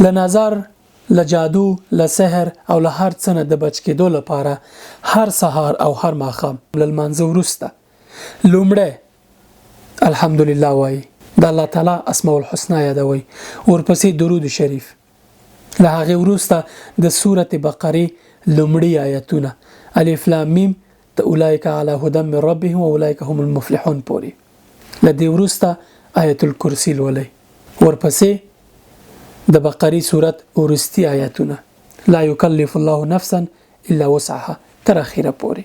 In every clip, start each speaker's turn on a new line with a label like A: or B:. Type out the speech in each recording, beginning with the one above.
A: له نظر، له جادو، له سحر او له هر څه نه د بچ کېدو لپاره هر سهار او هر ماښام له لمانځه وروسته لومړی الحمدلله وایي، د الله تعالی اسماء الحسنا یادوي، ورپسې درود شریف، له هغې وروسته د سورة بقرې لومړي آیتونه الف لام میم د اولئک علی هدی من ربهم واولئک هم المفلحون پورې، له دې وروسته آیت الکرسی لولئ، ورپسې د بقرې سورت ورستی آیتونه لا یکلف الله نفسا الا وسعها تر اخره پورې.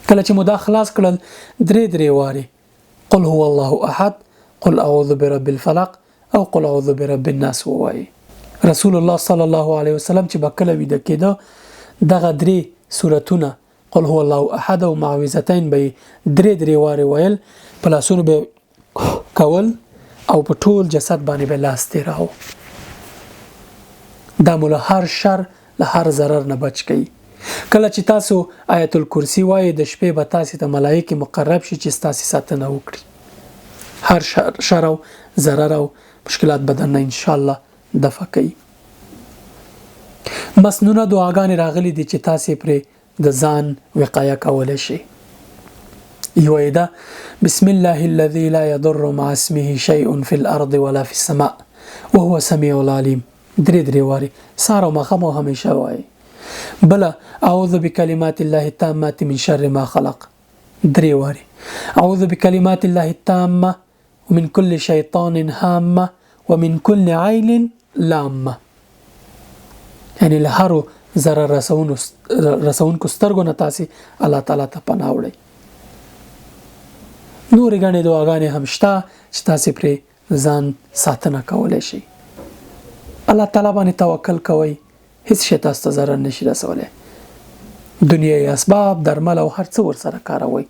A: کله چې مو دا خلاص کړل درې وارې قل هو الله احد، قل اعوذ برب الفلق او قل اعوذ برب الناس ووایي. رسول الله صلی الله علیه وسلم چې بکله ویده کېده دغه درې سورتونه قل هو الله احد او معوذتین به درې وارې ویل، په لاسونو به کول او په ټول جسد باندې به لاس تیراو. دا مو له هر شر له هر ضرر نه بچ کوي. کله چې تاسو آیت الکرسی وایي د شپې به تاسو ته ملایکې مقرب شي چې تاسو ساتنه وکړي، هر شر او ضرر او مشکلات بدن ان شاء الله دفع کوي. مسنونه دعاګانې راغلي دي چې تاسو پرې د ځان وقایه کولی شي. یو ده بسم الله الذي لا يضر مع اسمه شيء في الارض ولا في السماء وهو سميع العليم، درې واري ساره مخمو همیشه وایي. بل اعوذ بكلمات الله التامات من شر ما خلق، درې واري اعوذ بكلمات الله التامه ومن كل شيطان هامه ومن كل عين لامه، یعنی له هر ضرر رسونکو سترګو نه تاسو الله تعالی ته پناه وړئ. نورې غنې دعاګانې هم شته چې تاسو پرې ځان ساتنه کولی شئ. الله تعالی باندې توکل کوئ، هیڅ شی تاسو ته ضرر نشي رسولی. دنیاي اسباب درمل او هر څه ورسره کاروئ.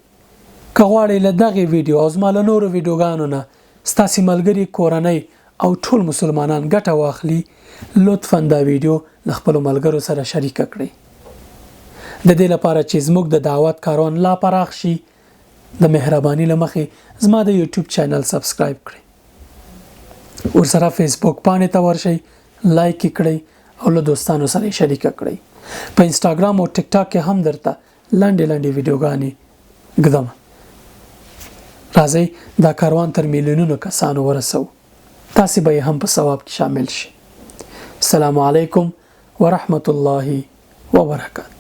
A: که غواړئ له دغې ویډیو او زما له نورو ویډیوګانو نه ستاسې ملګري، کورنۍ او ټول مسلمانان ګټه واخلي، لطفا دا ویډیو له خپلو ملګرو سره شریکه کړئ. د دې لپاره چې زموږ د دعوت کاروان لا پراخ شي، د مهرباني له مخې زما د یوټیوب چینل سبسکرایب کړئ، ورسره فیسبوک باندې ته ورشئ، لایک کړئ او له دوستانو سره شریکه کړئ. په انستاګرام او ټیک ټاک کې هم درته لنډې ویډیوګانې ږدم. راځئ دا کاروان تر میلیونونو کسانو ورسو، تاسو به هم په ثواب کې شامل شئ. السلام علیکم ورحمت الله وبرکاته.